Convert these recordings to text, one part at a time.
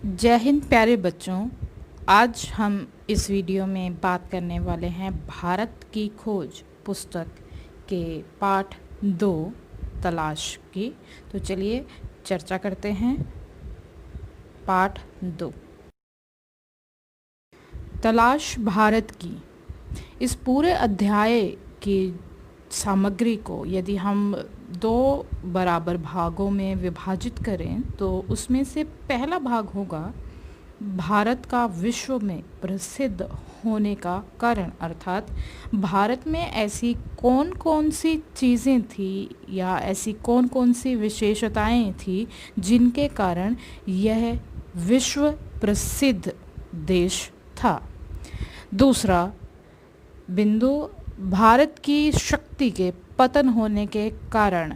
जय हिंद प्यारे बच्चों। आज हम इस वीडियो में बात करने वाले हैं भारत की खोज पुस्तक के पाठ 2 तलाश की। तो चलिए चर्चा करते हैं। पाठ 2 तलाश भारत की। इस पूरे अध्याय की सामग्री को यदि हम 2 बराबर भागों में विभाजित करें तो उसमें से पहला भाग होगा भारत का विश्व में प्रसिद्ध होने का कारण, अर्थात भारत में ऐसी कौन कौन सी चीज़ें थी या ऐसी कौन कौन सी विशेषताएं थी जिनके कारण यह विश्व प्रसिद्ध देश था। दूसरा बिंदु भारत की शक्ति के पतन होने के कारण।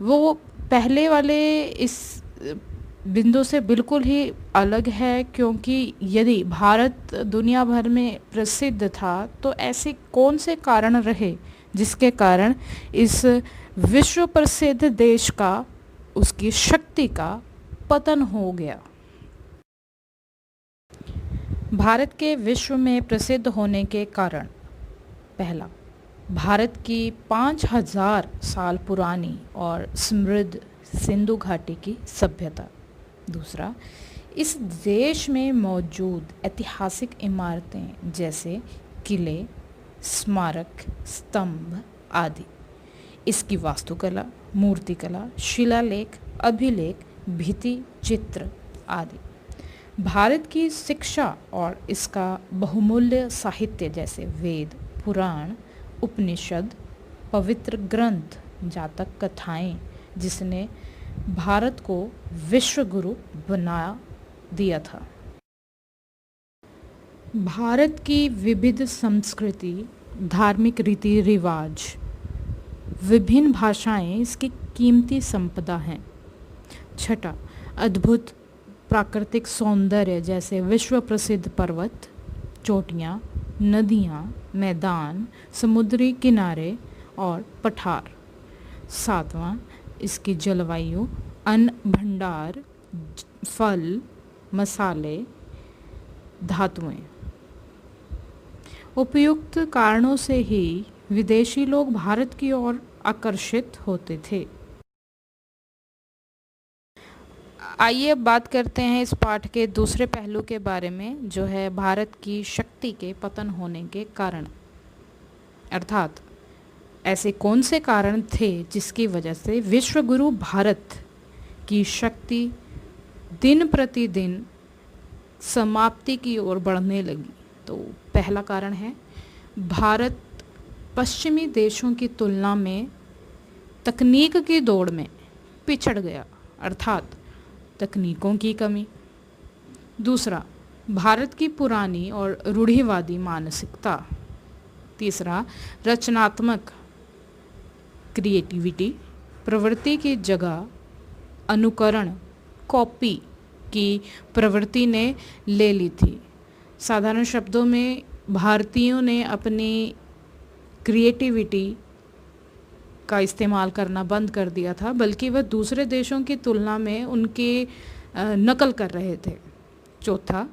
वो पहले वाले इस बिंदु से बिल्कुल ही अलग है, क्योंकि यदि भारत दुनिया भर में प्रसिद्ध था तो ऐसे कौन से कारण रहे जिसके कारण इस विश्व प्रसिद्ध देश का, उसकी शक्ति का पतन हो गया। भारत के विश्व में प्रसिद्ध होने के कारण। पहला, भारत की 5000 साल पुरानी और समृद्ध सिंधु घाटी की सभ्यता। दूसरा, इस देश में मौजूद ऐतिहासिक इमारतें जैसे किले, स्मारक, स्तंभ आदि। इसकी वास्तुकला, मूर्तिकला, शिलालेख, अभिलेख, भित्ति चित्र आदि। भारत की शिक्षा और इसका बहुमूल्य साहित्य जैसे वेद, पुराण, उपनिषद, पवित्र ग्रंथ, जातक कथाएं, जिसने भारत को विश्व गुरु बना दिया था। भारत की विविध संस्कृति, धार्मिक रीति रिवाज, विभिन्न भाषाएं इसकी कीमती संपदा हैं। छठा, अद्भुत प्राकृतिक सौंदर्य जैसे विश्व प्रसिद्ध पर्वत, चोटियाँ, नदियाँ, मैदान, समुद्री किनारे और पठार। सातवां, इसकी जलवायु, अन्न भंडार, फल, मसाले, धातुएं। उपयुक्त कारणों से ही विदेशी लोग भारत की ओर आकर्षित होते थे। आइए अब बात करते हैं इस पाठ के दूसरे पहलू के बारे में, जो है भारत की शक्ति के पतन होने के कारण। अर्थात ऐसे कौन से कारण थे जिसकी वजह से विश्वगुरु भारत की शक्ति दिन प्रतिदिन समाप्ति की ओर बढ़ने लगी। तो पहला कारण है, भारत पश्चिमी देशों की तुलना में तकनीक की दौड़ में पिछड़ गया, अर्थात तकनीकों की कमी। दूसरा, भारत की पुरानी और रूढ़िवादी मानसिकता। तीसरा, रचनात्मक क्रिएटिविटी प्रवृत्ति की जगह अनुकरण, कॉपी की प्रवृत्ति ने ले ली थी। साधारण शब्दों में भारतीयों ने अपनी क्रिएटिविटी का इस्तेमाल करना बंद कर दिया था, बल्कि वह दूसरे देशों की तुलना में उनकी नकल कर रहे थे। चौथा,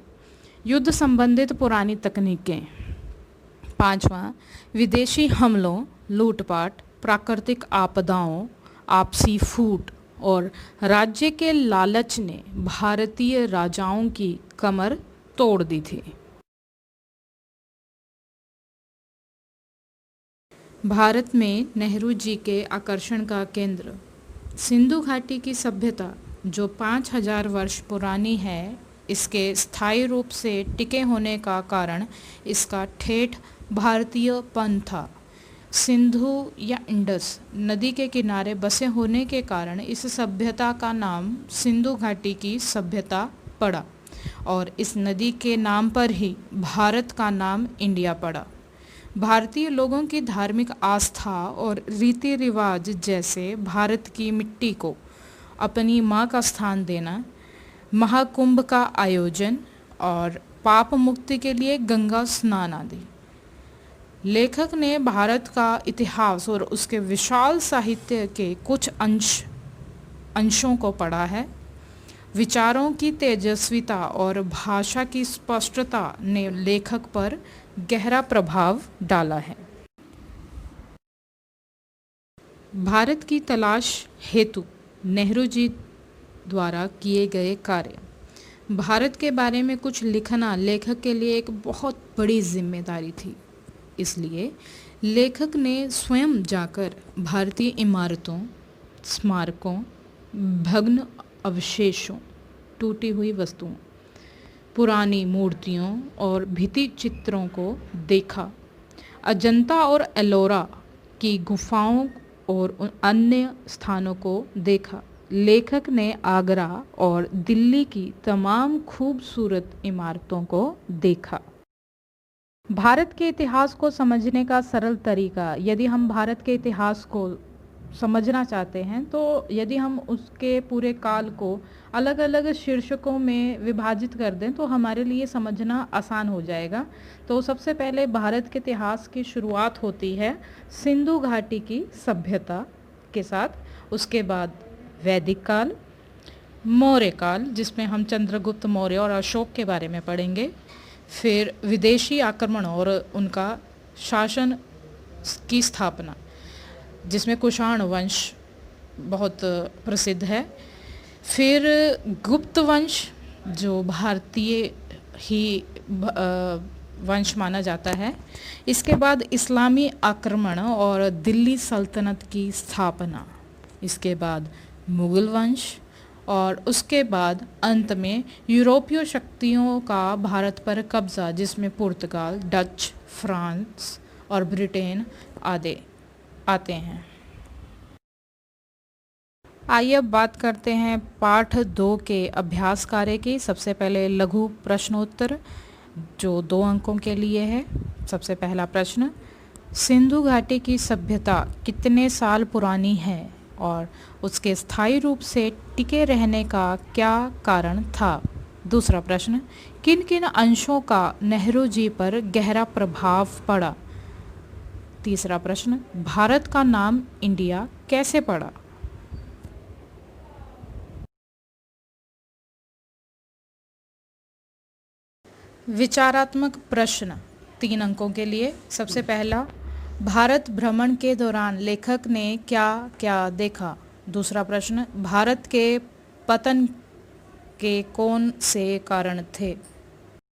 युद्ध संबंधित पुरानी तकनीकें। पांचवा, विदेशी हमलों, लूटपाट, प्राकृतिक आपदाओं, आपसी फूट और राज्य के लालच ने भारतीय राजाओं की कमर तोड़ दी थी। भारत में नेहरू जी के आकर्षण का केंद्र सिंधु घाटी की सभ्यता, जो 5000 वर्ष पुरानी है, इसके स्थायी रूप से टिके होने का कारण इसका ठेठ भारतीयपन था। सिंधु या इंडस नदी के किनारे बसे होने के कारण इस सभ्यता का नाम सिंधु घाटी की सभ्यता पड़ा और इस नदी के नाम पर ही भारत का नाम इंडिया पड़ा। भारतीय लोगों की धार्मिक आस्था और रीति रिवाज जैसे भारत की मिट्टी को अपनी माँ का स्थान देना, महाकुंभ का आयोजन और पाप मुक्ति के लिए गंगा स्नान आदि। लेखक ने भारत का इतिहास और उसके विशाल साहित्य के कुछ अंशों को पढ़ा है। विचारों की तेजस्विता और भाषा की स्पष्टता ने लेखक पर गहरा प्रभाव डाला है। भारत की तलाश हेतु नेहरू जी द्वारा किए गए कार्य। भारत के बारे में कुछ लिखना लेखक के लिए एक बहुत बड़ी जिम्मेदारी थी। इसलिए लेखक ने स्वयं जाकर भारतीय इमारतों, स्मारकों, भग्न अवशेषों, टूटी हुई वस्तुओं, पुरानी मूर्तियों और भित्ति चित्रों को देखा। अजंता और एलोरा की गुफाओं और अन्य स्थानों को देखा। लेखक ने आगरा और दिल्ली की तमाम खूबसूरत इमारतों को देखा। भारत के इतिहास को समझने का सरल तरीका, यदि हम भारत के इतिहास को समझना चाहते हैं तो यदि हम उसके पूरे काल को अलग अलग शीर्षकों में विभाजित कर दें तो हमारे लिए समझना आसान हो जाएगा। तो सबसे पहले भारत के इतिहास की शुरुआत होती है सिंधु घाटी की सभ्यता के साथ। उसके बाद वैदिक काल, मौर्य काल जिसमें हम चंद्रगुप्त मौर्य और अशोक के बारे में पढ़ेंगे, फिर विदेशी आक्रमण और उनका शासन की स्थापना जिसमें कुषाण वंश बहुत प्रसिद्ध है, फिर गुप्त वंश जो भारतीय ही वंश माना जाता है, इसके बाद इस्लामी आक्रमण और दिल्ली सल्तनत की स्थापना, इसके बाद मुगल वंश और उसके बाद अंत में यूरोपीय शक्तियों का भारत पर कब्जा जिसमें पुर्तगाल, डच, फ्रांस और ब्रिटेन आदि आते हैं। आइए अब बात करते हैं पाठ 2 के अभ्यास कार्य की। सबसे पहले लघु प्रश्नोत्तर जो 2 अंकों के लिए है। सबसे पहला प्रश्न, सिंधु घाटी की सभ्यता कितने साल पुरानी है और उसके स्थायी रूप से टिके रहने का क्या कारण था? दूसरा प्रश्न, किन किन अंशों का नेहरू जी पर गहरा प्रभाव पड़ा? तीसरा प्रश्न, भारत का नाम इंडिया कैसे पड़ा? विचारात्मक प्रश्न 3 अंकों के लिए। सबसे पहला, भारत भ्रमण के दौरान लेखक ने क्या क्या देखा? दूसरा प्रश्न, भारत के पतन के कौन से कारण थे?